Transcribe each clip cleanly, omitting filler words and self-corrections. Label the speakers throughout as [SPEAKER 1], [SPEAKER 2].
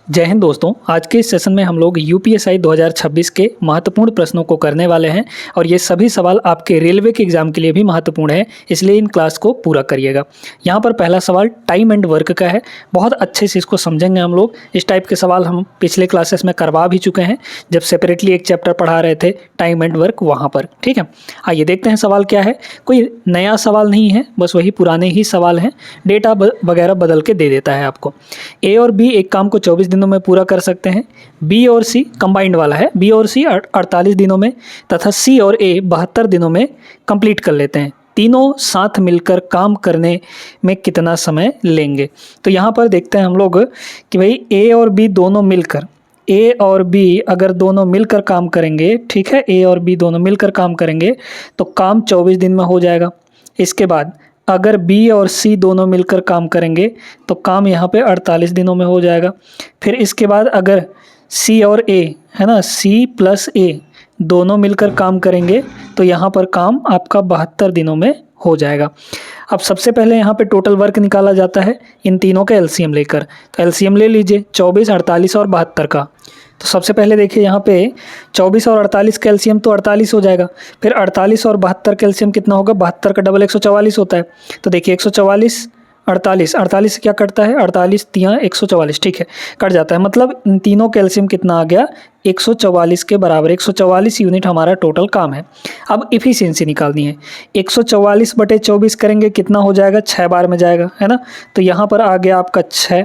[SPEAKER 1] जय हिंद दोस्तों। आज के इस सेशन में हम लोग यूपीएससी 2026 के महत्वपूर्ण प्रश्नों को करने वाले हैं और ये सभी सवाल आपके रेलवे के एग्जाम के लिए भी महत्वपूर्ण है, इसलिए इन क्लास को पूरा करिएगा। यहाँ पर पहला सवाल टाइम एंड वर्क का है। बहुत अच्छे से इसको समझेंगे हम लोग। इस टाइप के सवाल हम पिछले क्लासेस में करवा भी चुके हैं जब सेपरेटली एक चैप्टर पढ़ा रहे थे टाइम एंड वर्क वहाँ पर। ठीक है, आइए देखते हैं सवाल क्या है। कोई नया सवाल नहीं है, बस वही पुराने ही सवाल हैं। डेटा वगैरह बदल के दे देता है आपको। ए और बी एक काम को 24 दिनों में पूरा कर सकते हैं। बी और सी कंबाइंड वाला है, बी और सी 48 दिनों में तथा सी और ए 72 दिनों में कंप्लीट कर लेते हैं। तीनों साथ मिलकर काम करने में कितना समय लेंगे? तो यहाँ पर देखते हैं हम लोग कि भाई ए और बी दोनों मिलकर, ए और बी अगर दोनों मिलकर काम करेंगे, ठीक है, ए और बी दोनों मिलकर काम करेंगे तो काम 24 दिन में हो जाएगा। इसके बाद अगर बी और सी दोनों मिलकर काम करेंगे तो काम यहाँ पे 48 दिनों में हो जाएगा। फिर इसके बाद अगर सी और ए है ना, सी प्लस ए दोनों मिलकर काम करेंगे तो यहाँ पर काम आपका 72 दिनों में हो जाएगा। अब सबसे पहले यहाँ पे टोटल वर्क निकाला जाता है इन तीनों का एलसीएम लेकर। तो एलसीएम ले लीजिए 24, 48 और 72 का। तो सबसे पहले देखिए यहाँ पे 24 और 48 का एलसीएम तो 48 हो जाएगा। फिर 48 और 72 का एलसीएम कितना होगा? 72 का डबल 144 होता है। तो देखिए 144 48 से क्या कटता है? 48 तियाँ 144, ठीक है, कट जाता है। मतलब इन तीनों का एलसीएम कितना आ गया? 144 के बराबर। 144 यूनिट हमारा टोटल काम है। अब इफ़िशियंसी निकालनी है। 144/24 करेंगे कितना हो जाएगा? 6 बार में जाएगा, है ना। तो यहाँ पर आ गया आपका 6।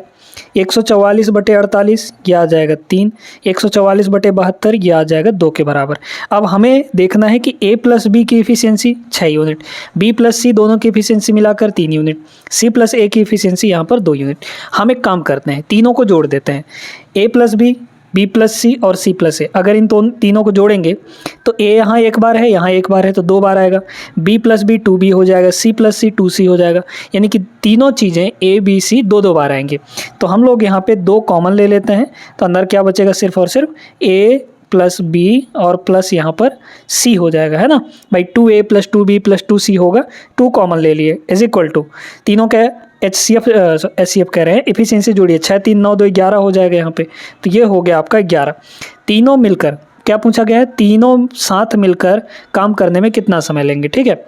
[SPEAKER 1] 144/48 ये आ जाएगा 3। 144/72 ये आ जाएगा 2 के बराबर। अब हमें देखना है कि ए प्लस बी की इफिशियंसी 6 यूनिट, बी प्लस सी दोनों की इफिशियंसी मिलाकर 3 यूनिट, सी प्लस ए की इफिशियंसी यहाँ पर 2 यूनिट। हम एक काम करते हैं, तीनों को जोड़ देते हैं। ए प्लस बी प्लस सी और सी प्लस ए, अगर इन तीनों को जोड़ेंगे तो ए यहाँ एक बार है, यहाँ एक बार है, तो 2 बार आएगा। बी प्लस बी 2b हो जाएगा, सी प्लस सी 2c हो जाएगा। यानी कि तीनों चीज़ें ए बी सी 2 बार आएंगे। तो हम लोग यहाँ पे 2 कॉमन ले लेते हैं, तो अंदर क्या बचेगा? सिर्फ और सिर्फ ए प्लस बी और प्लस यहाँ पर सी हो जाएगा, है ना भाई। 2a plus 2b plus 2c होगा। 2 कॉमन ले लिए इज इक्वल टू तीनों का एचसीएफ कह रहे हैं, इफिशियंसी जोड़िए 6 3 9 2 11 हो जाएगा यहाँ पे। तो ये हो गया आपका 11। तीनों मिलकर, क्या पूछा गया है? तीनों साथ मिलकर काम करने में कितना समय लेंगे, ठीक है।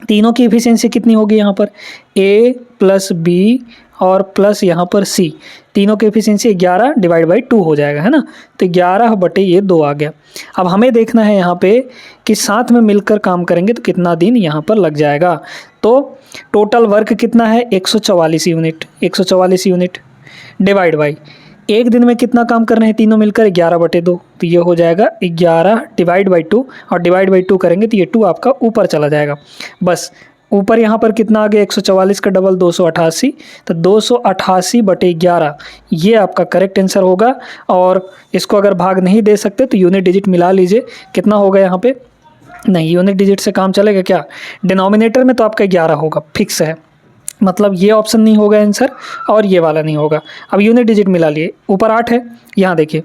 [SPEAKER 1] तीनों की इफिशियंसी कितनी होगी यहाँ पर? ए प्लस बी और प्लस यहाँ पर सी, तीनों की एफिशिएंसी 11/2 हो जाएगा, है ना। तो 11/2 आ गया। अब हमें देखना है यहाँ पे कि साथ में मिलकर काम करेंगे तो कितना दिन यहाँ पर लग जाएगा। तो टोटल वर्क कितना है? 144 यूनिट। 144 यूनिट डिवाइड बाई एक दिन में कितना काम करना है तीनों मिलकर? 11/2। तो ये हो जाएगा 11/2 और डिवाइड बाई 2 करेंगे तो ये 2 आपका ऊपर चला जाएगा। बस ऊपर यहाँ पर कितना आ गया? 144 का डबल 288। तो 288/11 ये आपका करेक्ट आंसर होगा। और इसको अगर भाग नहीं दे सकते तो यूनिट डिजिट मिला लीजिए। कितना होगा यहाँ पे? नहीं, यूनिट डिजिट से काम चलेगा क्या? डिनोमिनेटर में तो आपका 11 होगा, फिक्स है। मतलब ये ऑप्शन नहीं होगा आंसर और ये वाला नहीं होगा। अब यूनिट डिजिट मिला लिए। ऊपर 8 है, यहाँ देखिए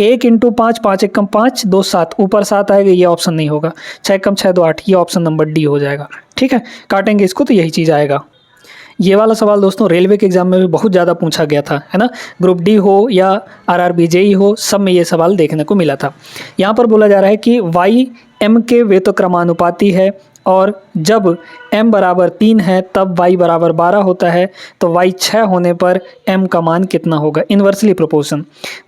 [SPEAKER 1] 1 × 5, 5 × 5 2 7, ऊपर 7 आएगा, ये ऑप्शन नहीं होगा। 6 × 6 2 8, ये ऑप्शन नंबर डी हो जाएगा, ठीक है। काटेंगे इसको तो यही चीज़ आएगा। ये वाला सवाल दोस्तों रेलवे के एग्जाम में भी बहुत ज़्यादा पूछा गया था, है ना। ग्रुप डी हो या आरआरबी जेई हो, सब में ये सवाल देखने को मिला था। यहाँ पर बोला जा रहा है कि वाई एम के व्यतक्रमानुपाती है और जब m बराबर 3 है तब y बराबर 12 होता है, तो y 6 होने पर m का मान कितना होगा? Inversely proportion,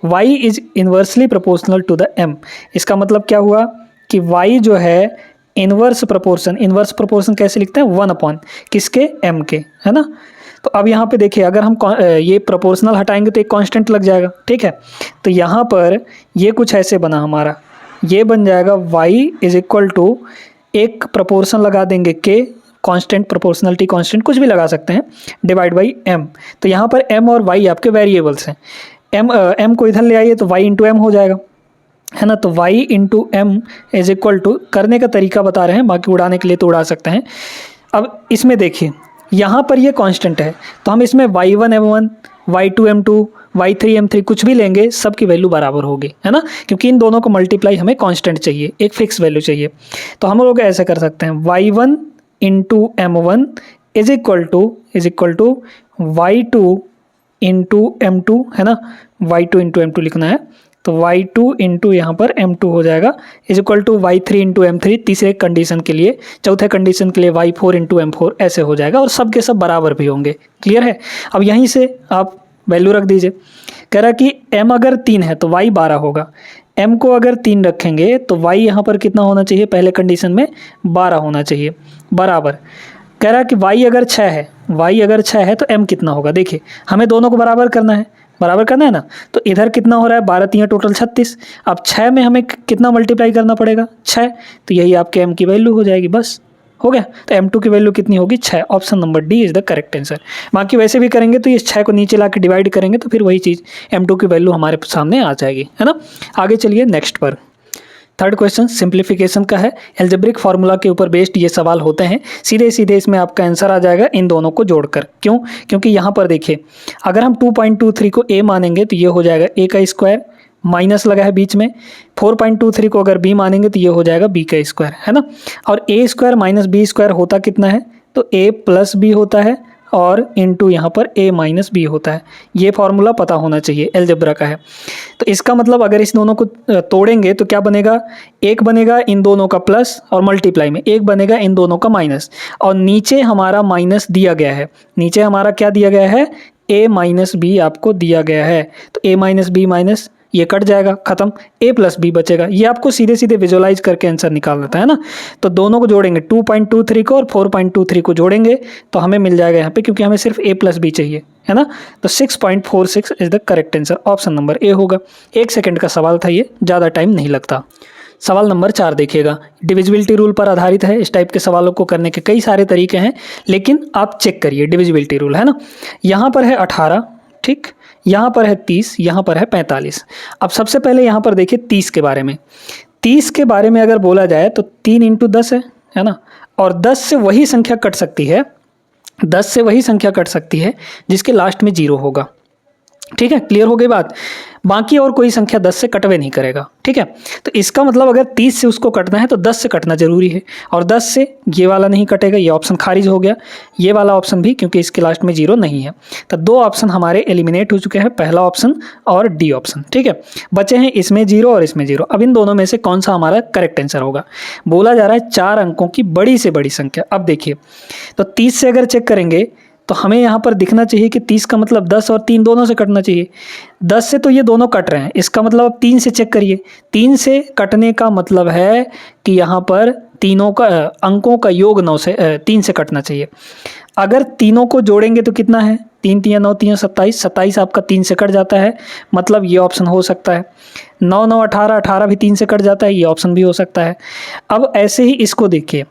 [SPEAKER 1] y is inversely proportional to the m। इसका मतलब क्या हुआ कि y जो है इन्वर्स प्रोपोर्शन कैसे लिखते हैं? 1/, किसके? m के, है ना। तो अब यहाँ पे देखिए, अगर हम ये प्रोपोर्शनल हटाएंगे तो एक कांस्टेंट लग जाएगा, ठीक है। तो यहाँ पर ये कुछ ऐसे बना हमारा, ये बन जाएगा y इज इक्वल टू एक प्रोपोर्शन लगा देंगे के, कांस्टेंट, प्रोपोर्शनलिटी कांस्टेंट कुछ भी लगा सकते हैं, डिवाइड बाई m। तो यहाँ पर m और y आपके वेरिएबल्स हैं। m को इधर ले आइए तो y × m हो जाएगा, है ना। तो y × m is equal to, करने का तरीका बता रहे हैं, बाकी उड़ाने के लिए तो उड़ा सकते हैं। अब इसमें देखिए यहाँ पर ये कांस्टेंट है तो हम इसमें y1 m1, y2 m2, y3 m3 कुछ भी लेंगे, सब की वैल्यू बराबर होगी, है ना। क्योंकि इन दोनों को मल्टीप्लाई हमें कांस्टेंट चाहिए, एक फिक्स वैल्यू चाहिए। तो हम लोग ऐसे कर सकते हैं, y1 × m1 is equal to y2 into M2 है ना, y2 इंटू M2 लिखना है, तो y2 इंटू यहाँ पर M2 हो जाएगा is equal to y3 into M3 तीसरे कंडीशन के लिए, चौथे कंडीशन के लिए y4 इंटू M4 ऐसे हो जाएगा और सब के सब बराबर भी होंगे। क्लियर है। अब यहीं से आप वैल्यू रख दीजिए। कह रहा कि m अगर 3 है तो y 12 होगा, m को अगर 3 रखेंगे तो y यहाँ पर कितना होना चाहिए, पहले कंडीशन में 12 होना चाहिए, बराबर। कह रहा कि y अगर 6 है, y अगर 6 है तो m कितना होगा, देखिए हमें दोनों को बराबर करना है, बराबर करना है ना, तो इधर कितना हो रहा है 12 3 टोटल 36। अब 6 में हमें कितना मल्टीप्लाई करना पड़ेगा 6, तो यही आपके m की वैल्यू हो जाएगी, बस हो गया। तो m2 की वैल्यू कितनी होगी 6, option number D is the correct answer. बाकी वैसे भी करेंगे तो ये 6 को नीचे ला के डिवाइड करेंगे तो फिर वही चीज़ m2 की वैल्यू हमारे सामने आ जाएगी, है ना। आगे चलिए नेक्स्ट पर। थर्ड क्वेश्चन सिंप्लीफिकेशन का है, एल्जेब्रिक फार्मूला के ऊपर बेस्ड ये सवाल होते हैं, सीधे सीधे इसमें आपका आंसर आ जाएगा इन दोनों को जोड़कर। क्यों, क्योंकि यहाँ पर देखिए अगर हम 2.23 को a मानेंगे तो ये हो जाएगा a का स्क्वायर, माइनस लगा है बीच में, 4.23 को अगर b मानेंगे तो ये हो जाएगा b का स्क्वायर, है ना। और a square minus B square होता कितना है, तो a प्लस बी होता है और इनटू यहाँ पर a माइनस बी होता है। ये फार्मूला पता होना चाहिए, अलजेब्रा का है। तो इसका मतलब अगर इस दोनों को तोड़ेंगे तो क्या बनेगा, एक बनेगा इन दोनों का प्लस और मल्टीप्लाई में एक बनेगा इन दोनों का माइनस, और नीचे हमारा माइनस दिया गया है, नीचे हमारा क्या दिया गया है, a माइनस बी आपको दिया गया है, तो a माइनस बी माइनस ये कट जाएगा, खत्म, a प्लस बी बचेगा। ये आपको सीधे सीधे विजुअलाइज करके आंसर निकाल देता है ना। तो दोनों को जोड़ेंगे, 2.23 को और 4.23 को जोड़ेंगे तो हमें मिल जाएगा यहाँ पे, क्योंकि हमें सिर्फ a प्लस बी चाहिए, है ना। तो 6.46 is the correct answer, option number A होगा। 1 सेकंड का सवाल था ये, ज़्यादा टाइम नहीं लगता। सवाल नंबर 4 देखिएगा, डिविजिबिलिटी रूल पर आधारित है। इस टाइप के सवालों को करने के कई सारे तरीके हैं, लेकिन आप चेक करिए डिविजिबिलिटी रूल, है ना। यहाँ पर है 18, ठीक, यहाँ पर है 30, यहाँ पर है 45। अब सबसे पहले यहाँ पर देखिए 30 के बारे में। 30 के बारे में अगर बोला जाए तो 3 इंटू 10 है ना, और 10 से वही संख्या कट सकती है, 10 से वही संख्या कट सकती है जिसके लास्ट में 0 होगा। ठीक है, क्लियर हो गई बात। बाकी और कोई संख्या 10 से कटवे नहीं करेगा, ठीक है। तो इसका मतलब अगर 30 से उसको कटना है तो 10 से कटना जरूरी है, और 10 से ये वाला नहीं कटेगा, ये ऑप्शन खारिज हो गया, ये वाला ऑप्शन भी, क्योंकि इसके लास्ट में 0 नहीं है। तो 2 ऑप्शन हमारे एलिमिनेट हो चुके हैं, पहला ऑप्शन और डी ऑप्शन, ठीक है। बचे हैं इसमें 0 और इसमें 0। अब इन दोनों में से कौन सा हमारा करेक्ट आंसर होगा। बोला जा रहा है 4 अंकों की बड़ी से बड़ी संख्या। अब देखिए, तो 30 से अगर चेक करेंगे तो हमें यहाँ पर दिखना चाहिए कि 30 का मतलब 10 और 3 दोनों से कटना चाहिए। 10 से तो ये दोनों कट रहे हैं, इसका मतलब अब 3 से चेक करिए। 3 से कटने का मतलब है कि यहाँ पर तीनों का अंकों का योग 3 से कटना चाहिए। अगर तीनों को जोड़ेंगे तो कितना है, 3 3 9 3 27, 27 आपका 3 से कट जाता है, मतलब ये ऑप्शन हो सकता है। 9 9 18, 18 भी 3 से कट जाता है, ये ऑप्शन भी हो सकता है। अब ऐसे ही इसको देखिए,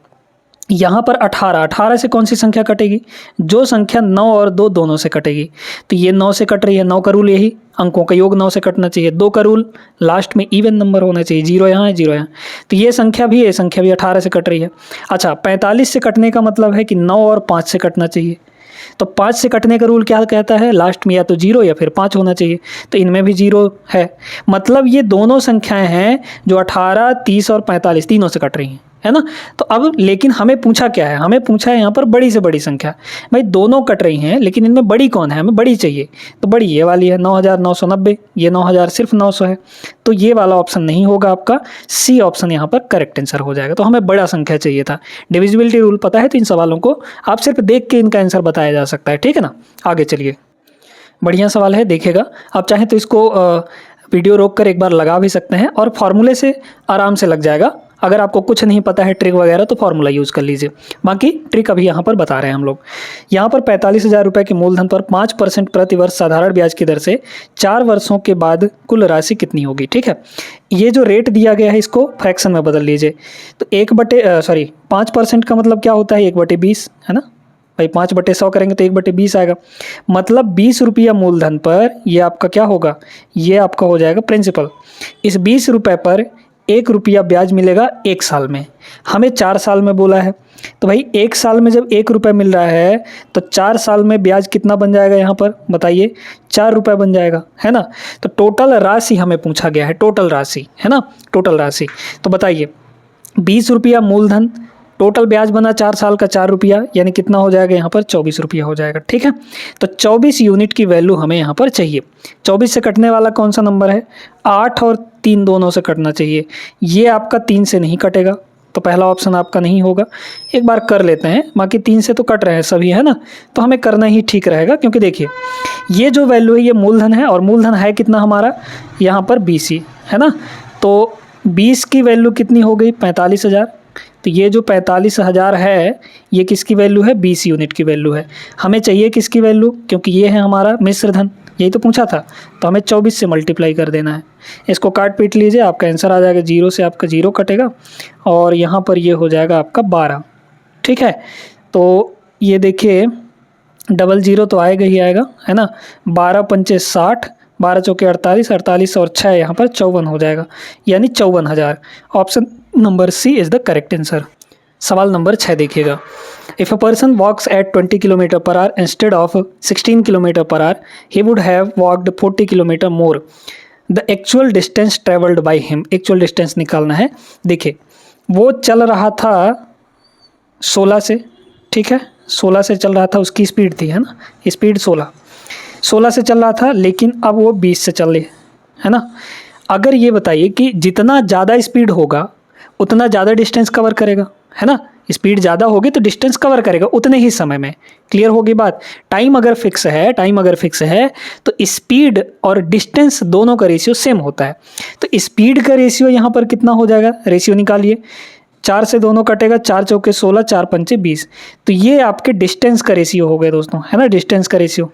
[SPEAKER 1] यहाँ पर 18, 18 से कौन सी संख्या कटेगी, जो संख्या 9 और 2 दोनों से कटेगी। तो ये 9 से कट रही है, 9 का रूल यही, अंकों का योग 9 से कटना चाहिए। 2 का रूल, लास्ट में इवन नंबर होना चाहिए, 0 यहाँ है 0 यहाँ, तो ये संख्या भी 18 से कट रही है। अच्छा, 45 से कटने का मतलब है कि 9 और 5 से कटना चाहिए। तो 5 से कटने का रूल क्या कहता है, लास्ट में या तो 0 या फिर 5 होना चाहिए, तो इनमें भी 0 है। मतलब ये दोनों संख्याएं हैं जो 18, 30 और 45 तीनों से कट रही हैं, है ना। तो अब लेकिन हमें पूछा क्या है, हमें पूछा है यहाँ पर बड़ी से बड़ी संख्या। भाई दोनों कट रही हैं, लेकिन इनमें बड़ी कौन है, हमें बड़ी चाहिए। तो बड़ी ये वाली है 9990, ये 9000 सिर्फ 900 है, तो ये वाला ऑप्शन नहीं होगा आपका, सी ऑप्शन यहाँ पर करेक्ट आंसर हो जाएगा। तो हमें बड़ा संख्या चाहिए था। डिविजिबिलिटी रूल पता है तो इन सवालों को आप सिर्फ देख के इनका आंसर बताया जा सकता है, ठीक है ना। आगे चलिए, बढ़िया सवाल है, देखेगा। आप चाहें तो इसको वीडियो रोक कर एक बार लगा भी सकते हैं, और फार्मूले से आराम से लग जाएगा। अगर आपको कुछ नहीं पता है ट्रिक वगैरह तो फार्मूला यूज़ कर लीजिए। बाकी ट्रिक अभी यहाँ पर बता रहे हैं हम लोग। यहाँ पर 45,000 रुपये के मूलधन पर 5% प्रतिवर्ष साधारण ब्याज की दर से 4 वर्षों के बाद कुल राशि कितनी होगी, ठीक है। ये जो रेट दिया गया है इसको फ्रैक्शन में बदल लीजिए। तो 5% का मतलब क्या होता है, 1/20, है ना भाई। 5/100 करेंगे तो 1/20 आएगा। मतलब 20 रुपया मूलधन पर ये आपका क्या होगा, ये आपका हो जाएगा प्रिंसिपल। इस 20 रुपये पर 1 रुपया ब्याज मिलेगा 1 साल में। हमें 4 साल में बोला है, तो भाई 1 साल में जब 1 रुपया मिल रहा है तो 4 साल में ब्याज कितना बन जाएगा, यहाँ पर बताइए, 4 रुपये बन जाएगा, है ना। तो टोटल राशि हमें पूछा गया है, टोटल राशि, है ना, टोटल राशि। तो बताइए 20 रुपया मूलधन टोटल ब्याज बना 4 साल का 4 रुपया, यानी कितना हो जाएगा यहाँ पर 24 रुपया हो जाएगा। ठीक है, तो 24 यूनिट की वैल्यू हमें यहाँ पर चाहिए। 24 से कटने वाला कौन सा नंबर है? 8 और 3 दोनों से कटना चाहिए। ये आपका 3 से नहीं कटेगा, तो पहला ऑप्शन आपका नहीं होगा। एक बार कर लेते हैं, बाकी 3 से तो कट रहे हैं सभी, है ना, तो हमें करना ही ठीक रहेगा। क्योंकि देखिए ये जो वैल्यू है ये मूलधन है, और मूलधन है कितना हमारा यहाँ पर 20 ही है ना। तो 20 की वैल्यू कितनी हो गई? 45,000। तो ये जो 45,000 है ये किसकी वैल्यू है? 20 यूनिट की वैल्यू है। हमें चाहिए किसकी वैल्यू? क्योंकि ये है हमारा मिश्र धन, यही तो पूछा था, तो हमें 24 से मल्टीप्लाई कर देना है। इसको काट पीट लीजिए, आपका आंसर आ जाएगा 0 से आपका 0 कटेगा, और यहाँ पर ये हो जाएगा आपका 12। ठीक है, तो ये देखिए डबल 0 तो आएगा ही आएगा, है ना। 12 पंचे 60, 12 चौके 48, 48 और 6 यहाँ पर 54 हो जाएगा, यानी 54,000। Option number C is the correct answer. सवाल नंबर 6 देखिएगा। If a person walks at 20 kilometre per hour instead of 16 kilometre per hour, he would have walked 40 kilometre more. The actual distance travelled by him. Actual distance निकालना है। देखिए वो चल रहा था 16 से, ठीक है, 16 से चल रहा था, उसकी स्पीड थी, है ना, स्पीड 16 से चल रहा था, लेकिन अब वो 20 से चल रही है ना। अगर ये बताइए कि जितना ज़्यादा स्पीड होगा उतना ज़्यादा डिस्टेंस कवर करेगा, है ना। स्पीड ज़्यादा होगी तो डिस्टेंस कवर करेगा उतने ही समय में। क्लियर होगी बात। टाइम अगर फिक्स है तो स्पीड और डिस्टेंस दोनों का रेशियो सेम होता है। तो स्पीड का रेशियो यहाँ पर कितना हो जाएगा? रेशियो निकालिए, 4 से दोनों कटेगा, 4 चौके 16, 4 पंचे 20। तो ये आपके डिस्टेंस का रेशियो हो गया दोस्तों, है ना, डिस्टेंस का रेशियो।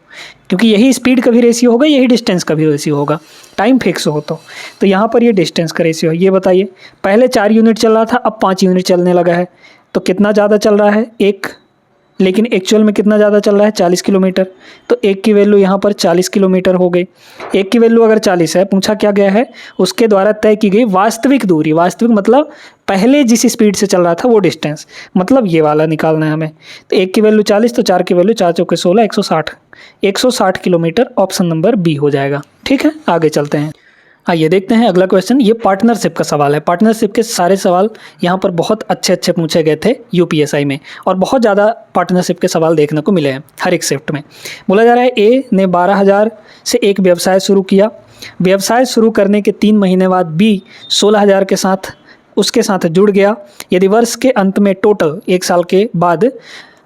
[SPEAKER 1] क्योंकि यही स्पीड का भी रेशियो होगा, यही डिस्टेंस का भी रेशियो होगा, टाइम फिक्स हो तो यहाँ पर ये डिस्टेंस का रेशियो है। ये बताइए पहले 4 यूनिट चल रहा था, अब 5 यूनिट चलने लगा है, तो कितना ज़्यादा चल रहा है? 1। लेकिन एक्चुअल में कितना ज़्यादा चल रहा है? 40 किलोमीटर। तो 1 की वैल्यू यहाँ पर 40 किलोमीटर हो गई। 1 की वैल्यू अगर 40 है, पूछा क्या गया है? उसके द्वारा तय की गई वास्तविक दूरी। वास्तविक मतलब पहले जिस स्पीड से चल रहा था वो डिस्टेंस, मतलब ये वाला निकालना है हमें। तो 1 की वैल्यू 40, तो 4 की वैल्यू 4 चौके 16, 160 किलोमीटर। ऑप्शन नंबर बी हो जाएगा। ठीक है, आगे चलते हैं। आइए देखते हैं अगला क्वेश्चन। ये पार्टनरशिप का सवाल है। पार्टनरशिप के सारे सवाल यहाँ पर बहुत अच्छे पूछे गए थे यूपीएसआई में, और बहुत ज़्यादा पार्टनरशिप के सवाल देखने को मिले हैं हर एक शिफ्ट में। बोला जा रहा है ए ने 12,000 से एक व्यवसाय शुरू किया। व्यवसाय शुरू करने के 3 महीने बाद बी 16,000 के साथ उसके साथ जुड़ गया। यदि वर्ष के अंत में टोटल 1 साल के बाद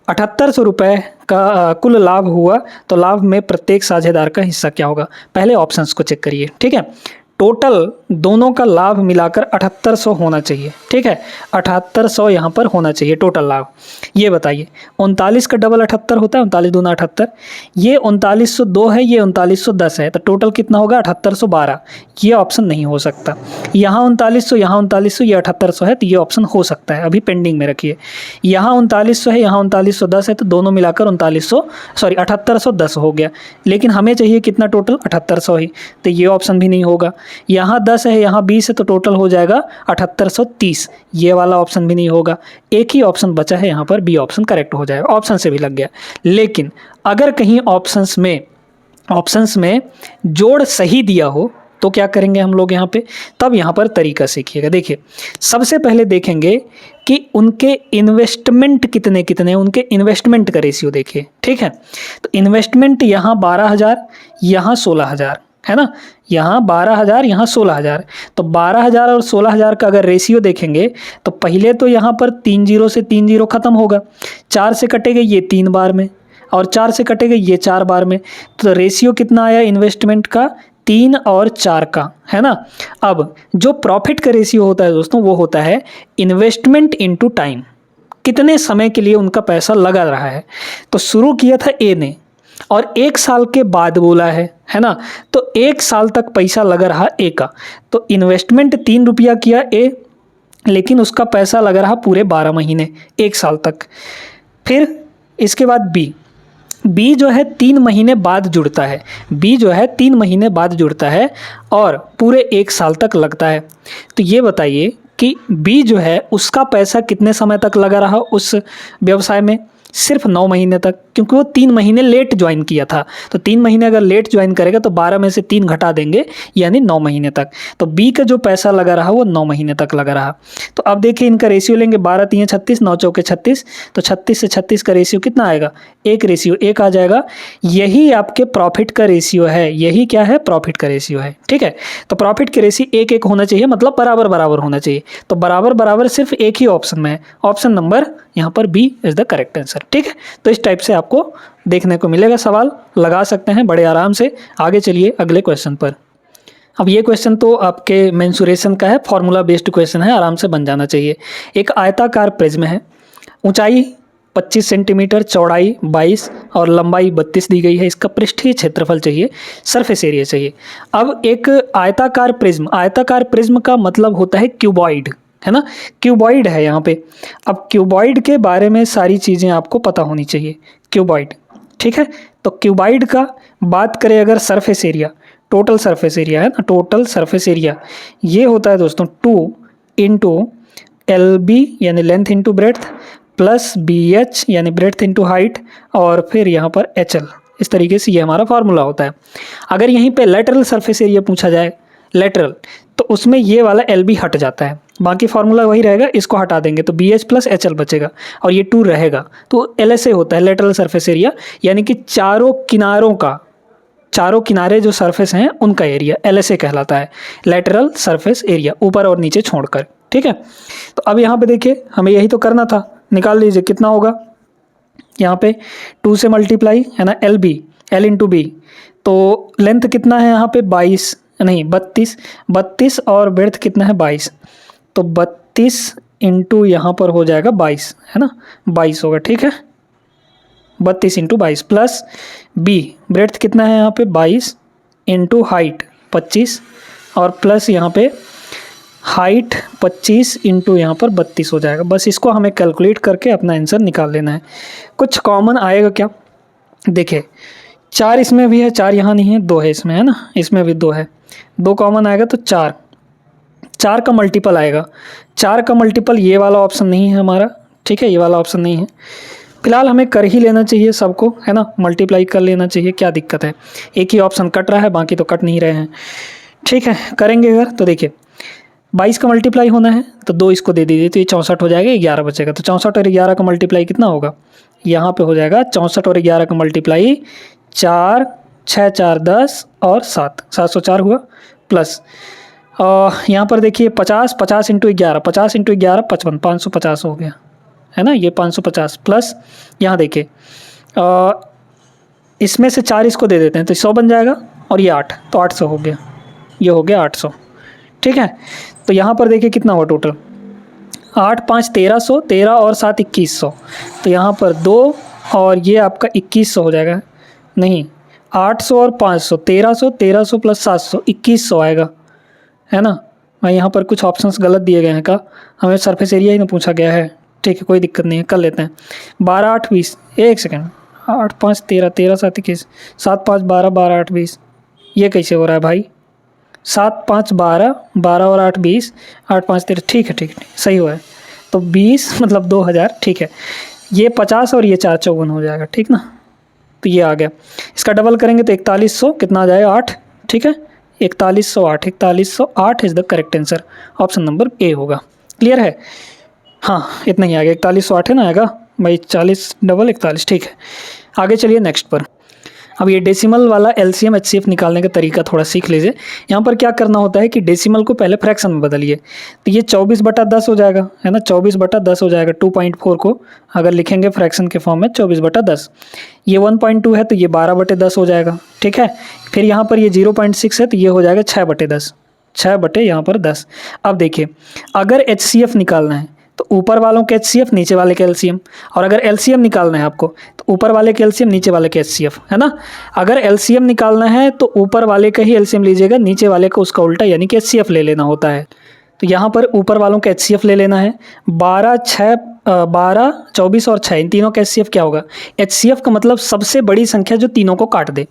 [SPEAKER 1] 7800 रुपये का कुल लाभ हुआ, तो लाभ में प्रत्येक साझेदार का हिस्सा क्या होगा? पहले ऑप्शंस को चेक करिए। ठीक है, टोटल दोनों का लाभ मिलाकर 7800 होना चाहिए। ठीक है, 7800 यहाँ पर होना चाहिए टोटल लाभ। ये बताइए 39 का डबल 78 होता है, 39 दूना 78। ये 3902 है, ये 3910 है, तो टोटल कितना होगा? 7812। ये ऑप्शन नहीं हो सकता। यहाँ 3900, यहाँ 3900, ये 7800 है, तो ये ऑप्शन हो सकता है, अभी पेंडिंग में रखिए। यहाँ 3900 है, यहाँ 3910 है, तो दोनों मिलाकर 7810 हो गया। लेकिन हमें चाहिए कितना टोटल? 7800 ही, तो ये ऑप्शन भी नहीं होगा। यहाँ 10 है, यहाँ 20 है, तो टोटल हो जाएगा 7830। ये वाला ऑप्शन भी नहीं होगा। एक ही ऑप्शन बचा है यहाँ पर, बी ऑप्शन करेक्ट हो जाएगा। ऑप्शन से भी लग गया। लेकिन अगर कहीं ऑप्शंस में जोड़ सही दिया हो तो क्या करेंगे हम लोग यहाँ पे? तब यहाँ पर तरीका सीखिएगा। देखिए सबसे पहले देखेंगे कि उनके इन्वेस्टमेंट कितने उनके इन्वेस्टमेंट का रेशियो देखिए। ठीक है, तो इन्वेस्टमेंट यहाँ 12,000, यहाँ 16,000 है ना, यहाँ 12,000, यहाँ 16,000। तो 12,000 और 16,000 का अगर रेशियो देखेंगे तो पहले तो यहाँ पर 3 0 से 3 0 खत्म होगा, 4 से कटेगा ये 3 बार में, और 4 से कटेगा ये 4 बार में। तो रेशियो कितना आया इन्वेस्टमेंट का? 3 और 4 का, है ना। अब जो प्रॉफिट का रेशियो होता है दोस्तों, वो होता है इन्वेस्टमेंट इनटू टाइम, कितने समय के लिए उनका पैसा लगा रहा है। तो शुरू किया था ए ने और 1 साल के बाद बोला है ना, तो 1 साल तक पैसा लगा रहा ए का। तो इन्वेस्टमेंट 3 रुपया किया ए, लेकिन उसका पैसा लगा रहा पूरे 12 महीने, 1 साल तक। फिर इसके बाद बी जो है 3 महीने बाद जुड़ता है, बी जो है 3 महीने बाद जुड़ता है और पूरे 1 साल तक लगता है। तो ये बताइए कि बी जो है उसका पैसा कितने समय तक लगा रहा उस व्यवसाय में? सिर्फ 9 महीने तक। क्योंकि वो 3 महीने लेट ज्वाइन किया था। तो 3 महीने अगर लेट ज्वाइन करेगा तो 12 में से 3 घटा देंगे, यानी 9 महीने तक। तो बी का जो पैसा लगा रहा वो 9 महीने तक लगा रहा। तो अब देखिए इनका रेशियो लेंगे, 12 3 36, 9 चौके 36, तो 36 से 36 का रेशियो कितना आएगा, 1:1 आ जाएगा। यही आपके प्रॉफिट का रेशियो है, यही क्या है, प्रॉफिट का रेशियो है। ठीक है, तो प्रॉफिट के रेशियो 1:1 होना चाहिए, मतलब बराबर बराबर होना चाहिए। तो बराबर बराबर सिर्फ एक ही ऑप्शन में है, ऑप्शन नंबर यहाँ पर B is the correct answer. ठीक है, तो इस टाइप से आपको देखने को मिलेगा, सवाल लगा सकते हैं बड़े आराम से। आगे चलिए अगले क्वेश्चन पर। अब ये क्वेश्चन तो आपके मेंसुरेशन का है, फॉर्मूला बेस्ड क्वेश्चन है, आराम से बन जाना चाहिए। एक आयताकार प्रिज्म है, ऊंचाई 25 सेंटीमीटर, चौड़ाई 22 और लंबाई 32 दी गई है। इसका पृष्ठीय क्षेत्रफल चाहिए, सरफेस एरिया चाहिए। अब एक आयताकार प्रिज्म का मतलब होता है क्यूबॉइड, है ना, क्यूबॉइड है यहाँ पे। अब क्यूबॉइड के बारे में सारी चीज़ें आपको पता होनी चाहिए, क्यूबॉइड। ठीक है, तो क्यूबॉइड का बात करें अगर, surface area, total surface area है ना, टोटल सरफेस एरिया ये होता है दोस्तों 2 इंटू LB यानी length into breadth, plus BH यानी ब्रेड्थ इंटू हाइट, और फिर यहाँ पर HL। इस तरीके से ये हमारा फार्मूला होता है। अगर यहीं पे लेटरल सरफेस एरिया पूछा जाए, लेटरल, तो उसमें ये वाला LB हट जाता है, बाकी फार्मूला वही रहेगा, इसको हटा देंगे तो BH प्लस HL बचेगा और ये 2 रहेगा। तो LSA होता है लेटरल सरफेस एरिया, यानी कि चारों किनारे जो सरफेस हैं उनका एरिया LSA कहलाता है, लेटरल सरफेस एरिया, ऊपर और नीचे छोड़कर। ठीक है, तो अब यहाँ पे देखिए हमें यही तो करना था, निकाल लीजिए कितना होगा। यहाँ पे 2 से मल्टीप्लाई है ना, L इंटू बी, तो लेंथ कितना है यहाँ पे 32 और ब्रेड्थ कितना है 22, तो 32 इंटू यहाँ पर हो जाएगा 22, है ना, 22 होगा। ठीक है, 32 इंटू 22 प्लस बी, ब्रेड्थ कितना है यहाँ पे 22 इंटू हाइट 25, और प्लस यहाँ पे हाइट 25 इंटू यहाँ पर 32 हो जाएगा। बस इसको हमें कैलकुलेट करके अपना आंसर निकाल लेना है। कुछ कॉमन आएगा क्या, देखिए 4 इसमें भी है, 4 यहाँ नहीं है, 2 है इसमें, है ना, इसमें भी 2 है, 2 कॉमन आएगा तो 4 का मल्टीपल आएगा। 4 का मल्टीपल ये वाला ऑप्शन नहीं है हमारा, ठीक है, ये वाला ऑप्शन नहीं है। फिलहाल हमें कर ही लेना चाहिए सबको, है ना, मल्टीप्लाई कर लेना चाहिए, क्या दिक्कत है, एक ही ऑप्शन कट रहा है, बाकी तो कट नहीं रहे हैं। ठीक है, करेंगे अगर, तो देखिए 22 का मल्टीप्लाई होना है तो 2 इसको दे दीजिए, तो ये 64 हो जाएगा, 11 बचेगा। तो 64 और 11 का मल्टीप्लाई कितना होगा, यहाँ पे हो जाएगा 64 और 11 का मल्टीप्लाई 4 6 4 10 और 7, 704 हुआ, प्लस यहाँ पर देखिए 50 इंटू 11, 50 इंटू 11 55, 550 हो गया, है ना, ये 550, प्लस यहाँ देखिए इसमें से 4 इसको दे देते हैं तो 100 बन जाएगा, और ये 8, तो 800 हो गया, ये हो गया 800। ठीक है, तो यहाँ पर देखिए कितना हुआ टोटल, 8 5 1300, 13 और 7 2100, तो यहाँ पर 2 और ये आपका 2100 हो जाएगा, नहीं 800 और 500, 1300 प्लस 700 2100 आएगा, है ना। मैं यहाँ पर कुछ ऑप्शंस गलत दिए गए हैं का, हमें सरफेस एरिया ही ना पूछा गया है। ठीक है, कोई दिक्कत नहीं है, कर लेते हैं। 12 8 20, एक सेकेंड, 8 5 13, 13 7 21, 7 5 12, 12 8 20, ये कैसे हो रहा है भाई, 7 5 12, 12 और 8 20, 8 5 13, ठीक है सही हुआ है, तो 20 मतलब 2000। ठीक है, ये 50 और ये 4 54 हो जाएगा, ठीक ना, तो ये आ गया। इसका डबल करेंगे तो 4100 कितना आ जाएगा 8, ठीक है, 4108 is the correct answer, option number A होगा। क्लियर है, हाँ इतना ही आ गया, 4108 है ना आएगा भाई, 40 डबल 41, ठीक है। आगे चलिए नेक्स्ट पर। अब ये डेसिमल वाला LCM HCF निकालने का तरीका थोड़ा सीख लीजिए। यहाँ पर क्या करना होता है कि डेसिमल को पहले फ्रैक्शन में बदलिए, तो ये 24/10 हो जाएगा, है ना, 24/10 हो जाएगा। 2.4 को अगर लिखेंगे फ्रैक्शन के फॉर्म में 24/10, ये 1.2 है तो ये 12/10 हो जाएगा, ठीक है। फिर यहाँ पर ये 0.6 है तो ये हो जाएगा 6/10, 6 यहाँ पर 10। अब देखिए अगर HCF निकालना है तो ऊपर वालों के HCF, नीचे वाले के LCM, और अगर LCM निकालना है आपको तो ऊपर वाले के LCM, नीचे वाले के HCF, है ना। अगर LCM निकालना है तो ऊपर वाले का ही LCM लीजिएगा, नीचे वाले का उसका उल्टा यानी कि HCF ले लेना होता है। तो यहाँ पर ऊपर वालों का HCF ले लेना है, 12 6 12, 24 और 6, इन तीनों का HCF क्या होगा? HCF का मतलब सबसे बड़ी संख्या जो तीनों को काट दे।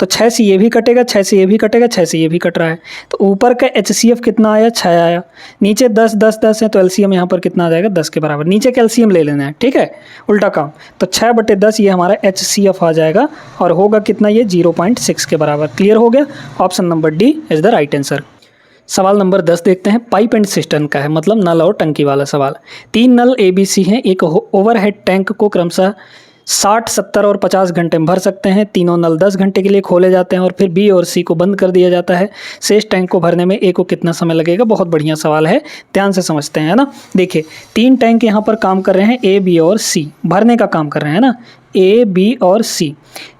[SPEAKER 1] तो 6 से ये भी कटेगा, 6 से ये भी कटेगा, 6 से ये भी कट रहा है। तो ऊपर का HCF कितना आया? 6 आया। नीचे 10, 10, 10 है, तो LCM यहाँ पर कितना आ जाएगा? 10 के बराबर। नीचे का LCM ले लेना है, ठीक है, उल्टा काम। तो 6/10 ये हमारा HCF आ जाएगा और होगा कितना? ये 0.6 के बराबर। क्लियर हो गया? Option number D is the right answer. सवाल नंबर 10 देखते हैं। पाइप एंड सिस्टम का है, मतलब नल और टंकी वाला सवाल। 3 नल ABC हैं, एक ओवरहेड टैंक को क्रमशः 60, 70 और 50 घंटे में भर सकते हैं। तीनों नल 10 घंटे के लिए खोले जाते हैं और फिर B और C को बंद कर दिया जाता है। शेष टैंक को भरने में A को कितना समय लगेगा? बहुत बढ़िया सवाल है, ध्यान से समझते हैं, है ना। देखिए 3 टैंक यहाँ पर काम कर रहे हैं, A, B और C भरने का काम कर रहे हैं ना, A, B और C।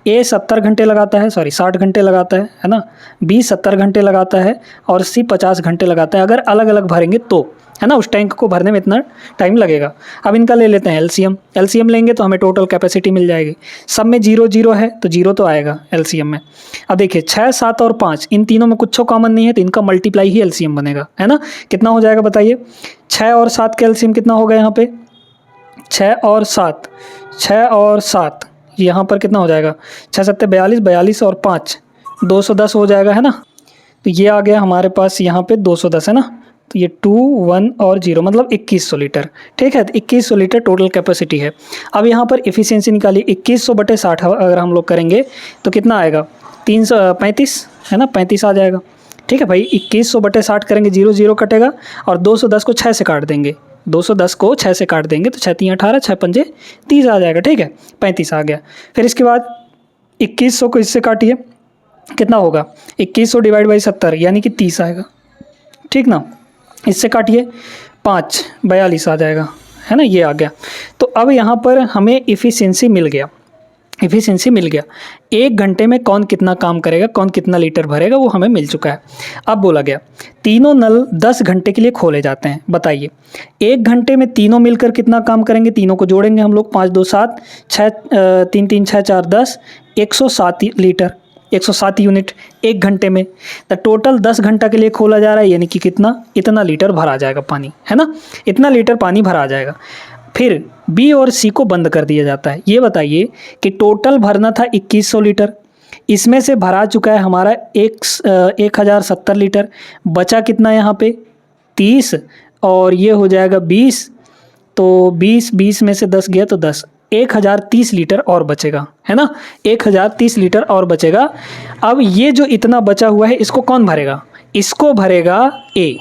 [SPEAKER 1] A 70 घंटे लगाता है, 60 घंटे लगाता है ना। B 70 घंटे लगाता है और C 50 घंटे लगाता है। अगर अलग अलग भरेंगे तो, है ना, उस टैंक को भरने में इतना टाइम लगेगा। अब इनका ले लेते हैं LCM लेंगे तो हमें टोटल कैपेसिटी मिल जाएगी। सब में 0, 0 है तो 0 तो आएगा LCM में। अब देखिए 6, 7 और 5, इन तीनों में कुछ कॉमन नहीं है तो इनका मल्टीप्लाई ही LCM बनेगा, है ना। कितना हो जाएगा बताइए? 6 और 7 का LCM कितना होगा यहाँ पे? 6 और 7, 6 और 7 यहाँ पर कितना हो जाएगा? 6 7 42, 42 और 5 210 हो जाएगा, है ना। तो ये आ गया हमारे पास यहाँ पे 210, है ना। तो ये 2, 1 और 0 मतलब 2100 लीटर, ठीक है। तो 2100 लीटर टोटल कैपेसिटी है। अब यहाँ पर एफिशिएंसी निकालिए। 2100/60 अगर हम लोग करेंगे तो कितना आएगा? 335, है ना, 35 आ जाएगा, ठीक है भाई। 2100/60 करेंगे, 0, 0 कटेगा और 210 को 6 से काट देंगे। 210 को 6 से काट देंगे तो 6 3 18, 6 5 30 आ जाएगा, ठीक है। 35 आ गया। फिर इसके बाद 2100 को इससे काटिए, कितना होगा? 2100 / 70 यानी कि 30 आएगा, ठीक ना। इससे काटिए 5, 42 आ जाएगा, है ना, ये आ गया। तो अब यहाँ पर हमें एफिशिएंसी मिल गया। 1 घंटे में कौन कितना काम करेगा, कौन कितना लीटर भरेगा, वो हमें मिल चुका है। अब बोला गया तीनों नल 10 घंटे के लिए खोले जाते हैं। बताइए 1 घंटे में तीनों मिलकर कितना काम करेंगे? तीनों को जोड़ेंगे हम लोग, 5 2 7, 3 3 6 4 10, 107 लीटर, 107 यूनिट 1 घंटे में। तो टोटल 10 घंटा के लिए खोला जा रहा है, यानी कि कितना? इतना लीटर भरा जाएगा पानी, है ना, इतना लीटर पानी भरा जाएगा। फिर B और C को बंद कर दिया जाता है। ये बताइए कि टोटल भरना था 2100 लीटर, इसमें से भरा चुका है हमारा 1070 लीटर। बचा कितना यहाँ पे? 30 और ये हो जाएगा 20, तो 20 में से 10 गया तो 10, 1030 लीटर और बचेगा, है ना, 1030 लीटर और बचेगा। अब ये जो इतना बचा हुआ है इसको कौन भरेगा? इसको भरेगा A,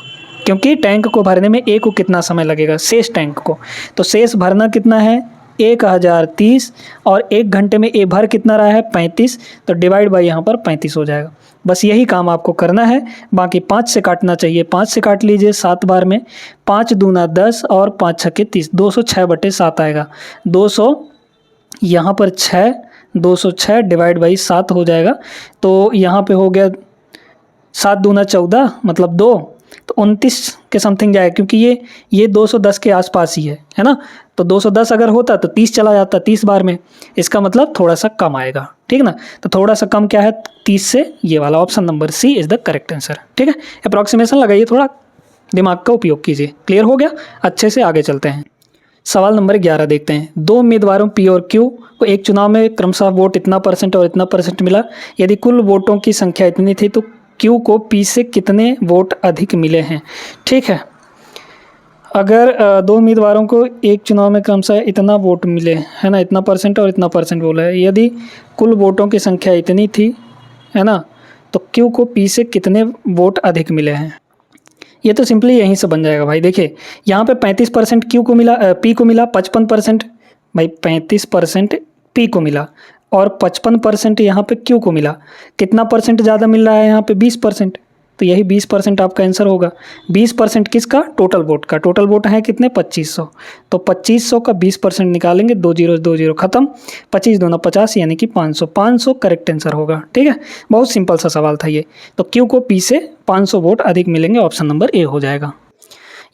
[SPEAKER 1] क्योंकि टैंक को भरने में A को कितना समय लगेगा? शेष टैंक को। तो शेष भरना कितना है? 1030 और 1 घंटे में A भर कितना रहा है? 35, तो डिवाइड बाई यहाँ पर 35 हो जाएगा। बस यही काम आपको करना है, बाकी 5 से काटना चाहिए, 5 से काट लीजिए 7 बार में, 5 दूना 10 और 5 छक्के 30, 206/7 आएगा। 200 यहाँ पर 6, 206 डिवाइड बाई 7 हो जाएगा। तो यहाँ पे हो गया 7 दूना 14 मतलब 2, तो 29 के समथिंग जाएगा, क्योंकि ये 210 के आसपास ही है ना। तो 210 अगर होता तो 30 चला जाता 30 बार में, इसका मतलब थोड़ा सा कम आएगा, ठीक ना। तो थोड़ा सा कम क्या है? 30 से, ये वाला option number C is the correct answer, ठीक है। अप्रॉक्सीमेशन लगाइए, थोड़ा दिमाग का उपयोग कीजिए। क्लियर हो गया? अच्छे से आगे चलते हैं। सवाल नंबर 11 देखते हैं। 2 उम्मीदवारों P और Q को एक चुनाव में क्रमशः वोट इतना % और इतना % मिला। यदि कुल वोटों की संख्या इतनी थी तो Q को P से कितने वोट अधिक मिले हैं? ठीक है, अगर 2 उम्मीदवारों को एक चुनाव में क्रमशः इतना वोट मिले, है ना, इतना % और इतना % बोला है, यदि कुल वोटों की संख्या इतनी थी, है ना, तो Q को P से कितने वोट अधिक मिले हैं? ये तो सिंपली यहीं से बन जाएगा भाई। देखिए यहाँ पे 35% Q को मिला, P को मिला, 55% भाई 35% P को मिला और 55% यहाँ पे Q को मिला। कितना % ज़्यादा मिल रहा है यहाँ पे? 20%। तो यही 20% आपका आंसर होगा। 20% किसका? टोटल वोट का। टोटल वोट है कितने? 2500। तो 2500 का 20% निकालेंगे, 2 0 2 0 खत्म, 25 दूना 50 यानी कि 500। 500 करेक्ट आंसर होगा, ठीक है। बहुत सिंपल सा सवाल था ये। तो Q को P से 500 वोट अधिक मिलेंगे, ऑप्शन नंबर A हो जाएगा।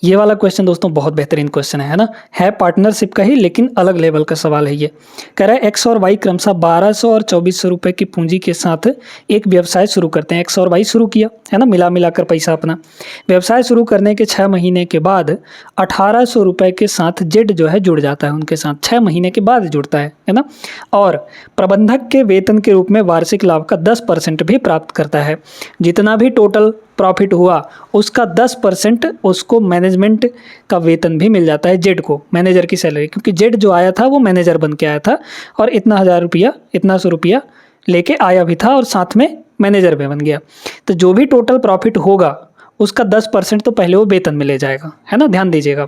[SPEAKER 1] ये वाला क्वेश्चन दोस्तों बहुत बेहतरीन क्वेश्चन है ना, है पार्टनरशिप का ही लेकिन अलग लेवल का सवाल है। ये कह रहा है X और Y क्रमशः 1200 और 2400 रुपये की पूंजी के साथ एक व्यवसाय शुरू करते हैं। X और Y शुरू किया, है ना, मिला मिलाकर पैसा अपना। व्यवसाय शुरू करने के 6 महीने के बाद 1800 रुपये के साथ जेड जो है जुड़ जाता है उनके साथ, 6 महीने के बाद जुड़ता है ना। और प्रबंधक के वेतन के रूप में वार्षिक लाभ का 10% भी प्राप्त करता है। जितना भी टोटल प्रॉफिट हुआ उसका 10% उसको मैनेजमेंट का वेतन भी मिल जाता है, जेड को, मैनेजर की सैलरी, क्योंकि जेड जो आया था वो मैनेजर बन के आया था और इतना 100 रुपया लेके आया भी था और साथ में मैनेजर भी बन गया। तो जो भी टोटल प्रॉफिट होगा उसका 10% तो पहले वो वेतन में ले जाएगा, है ना, ध्यान दीजिएगा।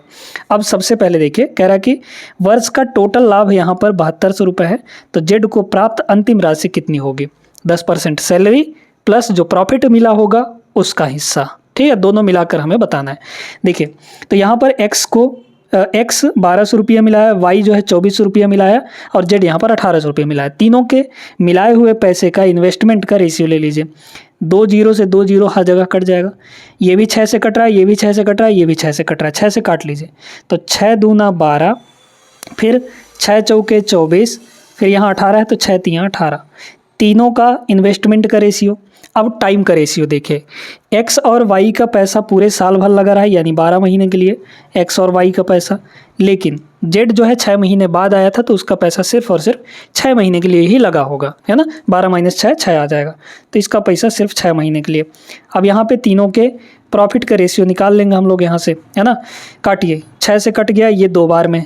[SPEAKER 1] अब सबसे पहले देखिए, कह रहा कि वर्ष का टोटल लाभ यहाँ पर 7200 रुपये है, तो जेड को प्राप्त अंतिम राशि कितनी होगी? 10% सैलरी प्लस जो प्रॉफिट मिला होगा उसका हिस्सा, ठीक है, दोनों मिलाकर हमें बताना है। देखिए, तो यहाँ पर एक्स 1200 रुपया मिला है, वाई जो है 2400 रुपया मिला है और जेड यहाँ पर 1800 रुपये मिला है। तीनों के मिलाए हुए पैसे का इन्वेस्टमेंट का रेशियो ले लीजिए। 2 जीरो से 2 जीरो हर जगह कट जाएगा, ये भी 6 से कट रहा है, ये भी 6 से कट रहा है, ये भी 6 से कट रहा है, 6 से काट लीजिए। तो 6 दूना 12, फिर 6 चौके 24, फिर यहाँ 18 है तो 6 तियाँ 18। तीनों का इन्वेस्टमेंट का रेशियो। अब टाइम का रेशियो देखिए, एक्स और वाई का पैसा पूरे साल भर लगा रहा है, यानी 12 महीने के लिए एक्स और वाई का पैसा। लेकिन जेड जो है 6 महीने बाद आया था तो उसका पैसा सिर्फ और सिर्फ 6 महीने के लिए ही लगा होगा, है ना, 12 माइनस 6 6 आ जाएगा, तो इसका पैसा सिर्फ 6 महीने के लिए। अब यहाँ पे तीनों के प्रॉफिट का रेशियो निकाल लेंगे हम लोग यहाँ से, है ना। काटिए, 6 से कट गया ये 2 बार में,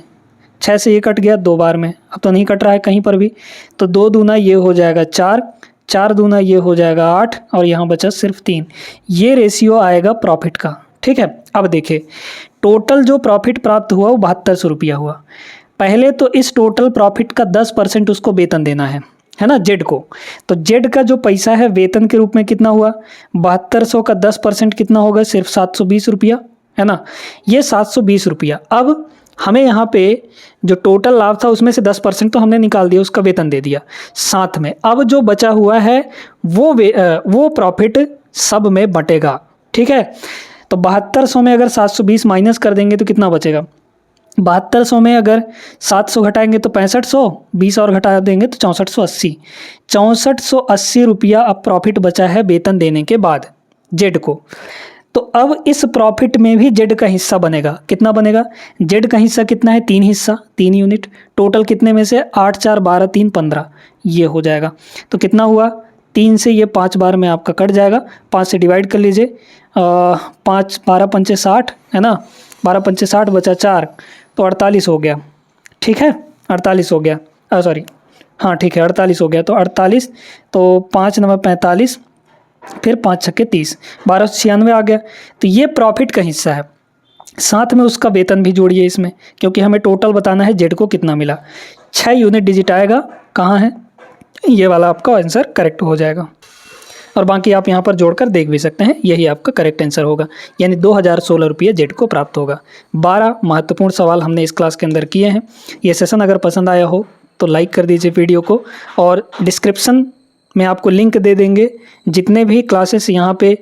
[SPEAKER 1] 6 से ये कट गया 2 बार में, अब तो नहीं कट रहा है कहीं पर भी, तो 2 दूना ये हो जाएगा 4, 4 दूना ये हो जाएगा 8 और यहाँ बचा सिर्फ 3। ये रेशियो आएगा प्रॉफिट का, ठीक है। अब देखिए, टोटल जो प्रॉफिट प्राप्त हुआ वो 7200 रुपया हुआ। पहले तो इस टोटल प्रॉफिट का 10% उसको वेतन देना है ना, जेड को। तो जेड का जो पैसा है वेतन के रूप में कितना हुआ? 7200 का 10% कितना होगा? सिर्फ 720 रुपया, है ना, ये 720 रुपया। अब हमें यहाँ पे जो टोटल लाभ था उसमें से 10% तो हमने निकाल दिया, उसका वेतन दे दिया साथ में। अब जो बचा हुआ है वो प्रॉफिट सब में बटेगा, ठीक है। तो 7200 में अगर 720 माइनस कर देंगे तो कितना बचेगा? 7200 में अगर 700 घटाएंगे तो 6500, 20 और घटा देंगे तो 6480। 6480 रुपया अब प्रॉफिट बचा है वेतन देने के बाद जेड को। तो अब इस प्रॉफिट में भी जेड का हिस्सा बनेगा, कितना बनेगा? जेड का हिस्सा कितना है? 3 हिस्सा, 3 यूनिट। टोटल कितने में से? 8 4 12 3 15, ये हो जाएगा। तो कितना हुआ? 3 से ये 5 बार में आपका कट जाएगा, 5 से डिवाइड कर लीजिए, 5 12 पंचे 60, है ना, 12 पंचे 60 बचा 4, तो 48 हो गया, ठीक है, 48 हो गया, सॉरी हाँ ठीक है 48 हो गया। तो 48, तो 5 9 45, फिर 5 छक्के 30, 1296 आ गया। तो ये प्रॉफिट का हिस्सा है, साथ में उसका वेतन भी जोड़िए इसमें, क्योंकि हमें टोटल बताना है जेड को कितना मिला। 6 यूनिट डिजिट आएगा, कहाँ है ये वाला, आपका आंसर करेक्ट हो जाएगा। और बाकी आप यहाँ पर जोड़कर देख भी सकते हैं, यही आपका करेक्ट आंसर होगा, यानी 2016 रुपये जेड को प्राप्त होगा। 12 महत्वपूर्ण सवाल हमने इस क्लास के अंदर किए हैं। ये सेशन अगर पसंद आया हो तो लाइक कर दीजिए वीडियो को, और डिस्क्रिप्शन में आपको लिंक दे देंगे, जितने भी क्लासेस यहाँ पे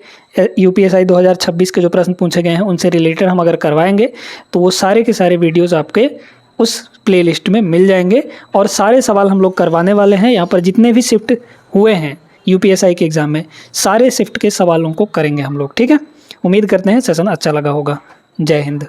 [SPEAKER 1] यूपीएसआई 2026 के जो प्रश्न पूछे गए हैं उनसे रिलेटेड हम अगर करवाएंगे तो वो सारे के सारे वीडियोज़ आपके उस प्लेलिस्ट में मिल जाएंगे। और सारे सवाल हम लोग करवाने वाले हैं, यहाँ पर जितने भी शिफ्ट हुए हैं यूपीएसआई के एग्ज़ाम में, सारे शिफ्ट के सवालों को करेंगे हम लोग, ठीक है। उम्मीद करते हैं सेशन अच्छा लगा होगा। जय हिंद।